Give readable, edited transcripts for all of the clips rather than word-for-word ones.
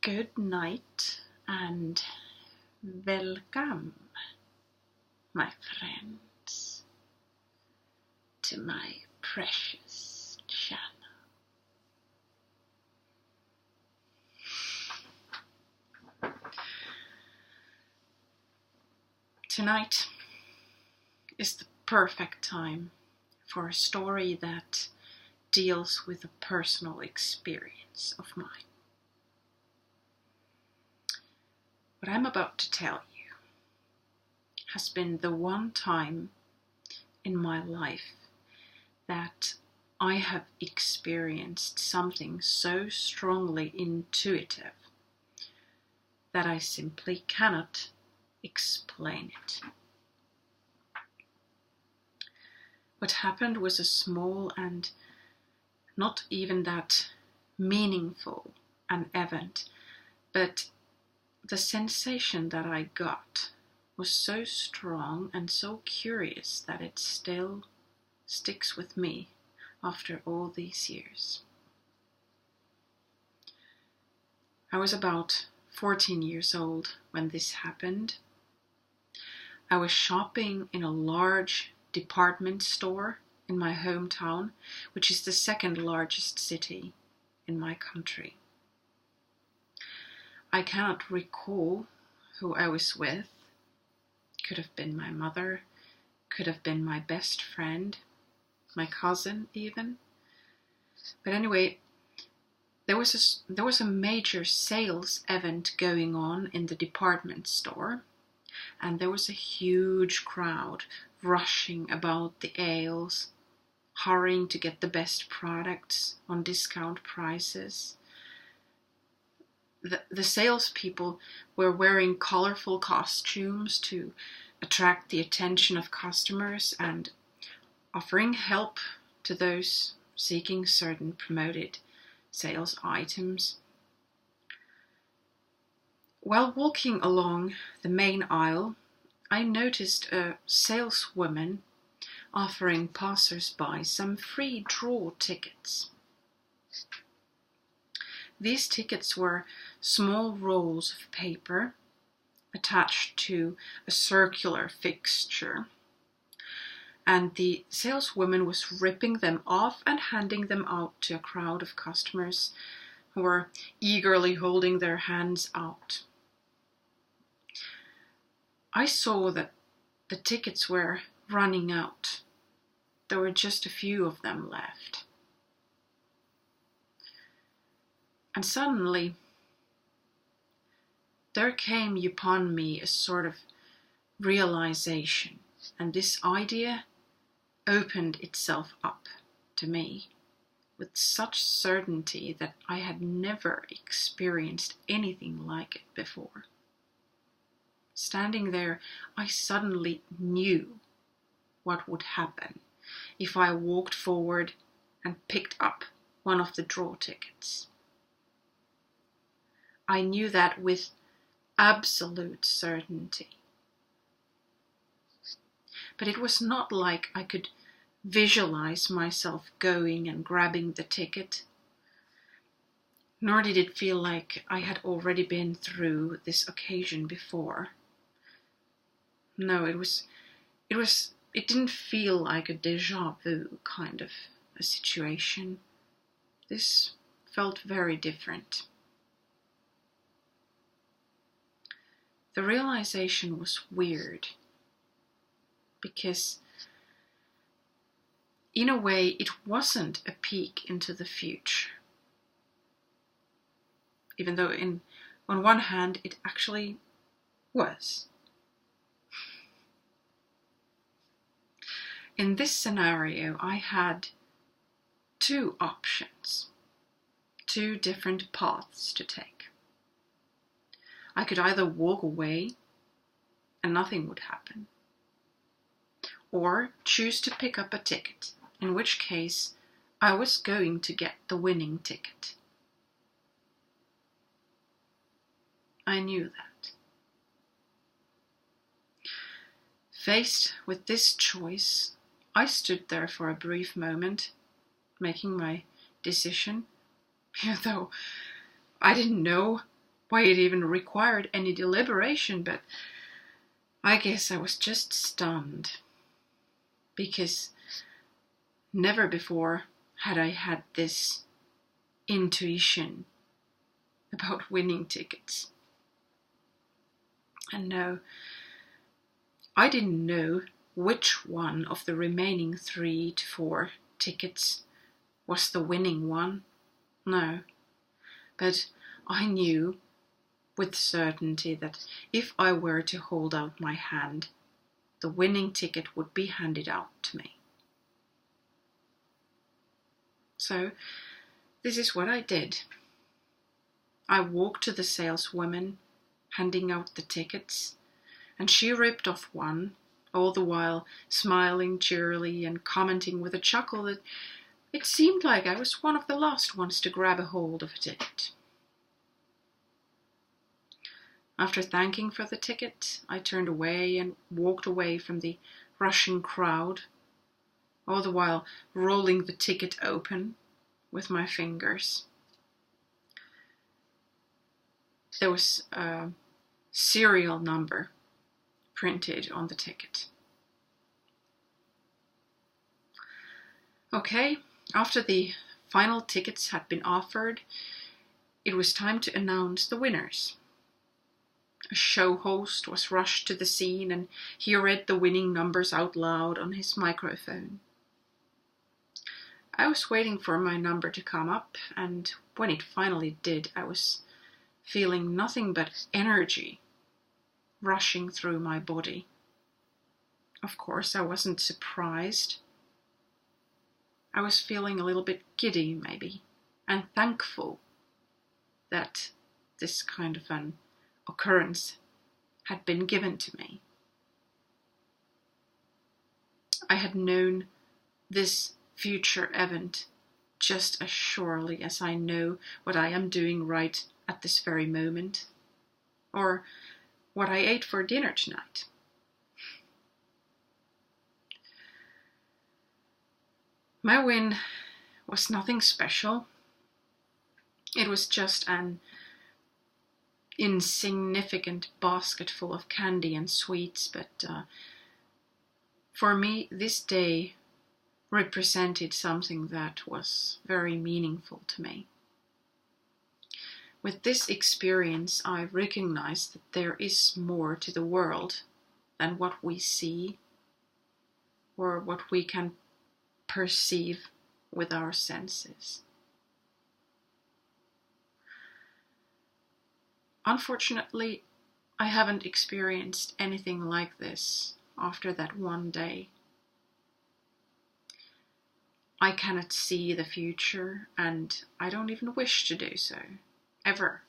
Good night and welcome, my friends, to my precious channel. Tonight is the perfect time for a story that deals with a personal experience of mine. What I'm about to tell you has been the one time in my life that I have experienced something so strongly intuitive that I simply cannot explain it. What happened was a small and not even that meaningful an event, but the sensation that I got was so strong and so curious that it still sticks with me after all these years. I was about 14 years old when this happened. I was shopping in a large department store in my hometown, which is the second largest city in my country. I cannot recall who I was with. Could have been my mother, could have been my best friend, my cousin even. But anyway, there was a major sales event going on in the department store, and there was a huge crowd rushing about the aisles, hurrying to get the best products on discount prices. The salespeople were wearing colorful costumes to attract the attention of customers and offering help to those seeking certain promoted sales items. While walking along the main aisle, I noticed a saleswoman offering passers-by some free draw tickets. These tickets were small rolls of paper attached to a circular fixture, and the saleswoman was ripping them off and handing them out to a crowd of customers who were eagerly holding their hands out. I saw that the tickets were running out. There were just a few of them left. And suddenly, there came upon me a sort of realization, and this idea opened itself up to me with such certainty that I had never experienced anything like it before. Standing there, I suddenly knew what would happen if I walked forward and picked up one of the draw tickets. I knew that with absolute certainty. But it was not like I could visualize myself going and grabbing the ticket, nor did it feel like I had already been through this occasion before. No, it didn't feel like a deja-vu kind of a situation. This felt very different. The realization was weird because, in a way, it wasn't a peek into the future. Even though on one hand it actually was. In this scenario, I had two options, two different paths to take. I could either walk away and nothing would happen, or choose to pick up a ticket, in which case I was going to get the winning ticket. I knew that. Faced with this choice, I stood there for a brief moment, making my decision, even though I didn't know why it even required any deliberation, but I guess I was just stunned, because never before had I had this intuition about winning tickets. And no, I didn't know which one of the remaining 3 to 4 tickets was the winning one. No, but I knew with certainty that if I were to hold out my hand, the winning ticket would be handed out to me. So this is what I did. I walked to the saleswoman, handing out the tickets, and she ripped off one, all the while smiling cheerily and commenting with a chuckle that it seemed like I was one of the last ones to grab a hold of a ticket. After thanking for the ticket, I turned away and walked away from the rushing crowd, all the while rolling the ticket open with my fingers. There was a serial number printed on the ticket. Okay, after the final tickets had been offered, it was time to announce the winners. A show host was rushed to the scene and he read the winning numbers out loud on his microphone. I was waiting for my number to come up, and when it finally did, I was feeling nothing but energy rushing through my body. Of course, I wasn't surprised. I was feeling a little bit giddy, maybe, and thankful that this kind of an occurrence had been given to me. I had known this future event just as surely as I know what I am doing right at this very moment, or what I ate for dinner tonight. My win was nothing special. It was just an insignificant basket full of candy and sweets, but for me this day represented something that was very meaningful to me. With this experience, I recognized that there is more to the world than what we see or what we can perceive with our senses. Unfortunately, I haven't experienced anything like this after that one day. I cannot see the future, and I don't even wish to do so, ever.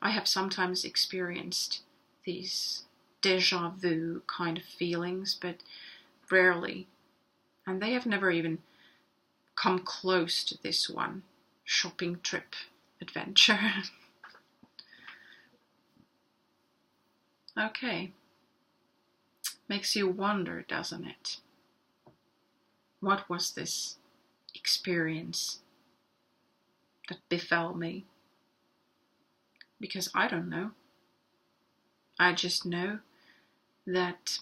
I have sometimes experienced these deja-vu kind of feelings, but rarely, and they have never even come close to this one shopping trip adventure. Okay, makes you wonder, doesn't it? What was this experience that befell me? Because I don't know. I just know that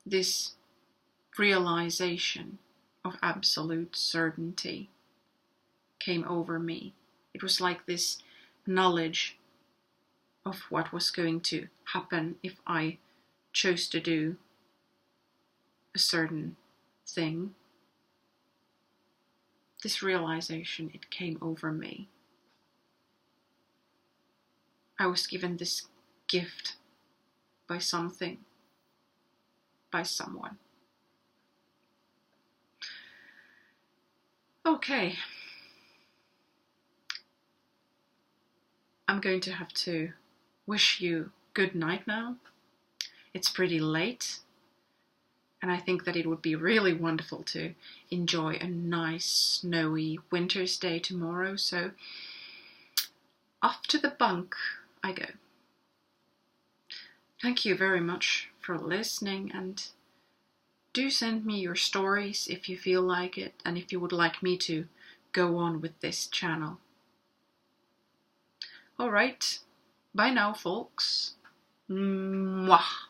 this realization of absolute certainty came over me. It was like this knowledge of what was going to happen if I chose to do a certain thing. This realization, it came over me. I was given this gift by something, by someone. Okay. I'm going to have to wish you good night now. It's pretty late, and I think that it would be really wonderful to enjoy a nice snowy winter's day tomorrow, so off to the bunk I go. Thank you very much for listening, and do send me your stories if you feel like it, and if you would like me to go on with this channel. All right. Bye now, folks. Mwah.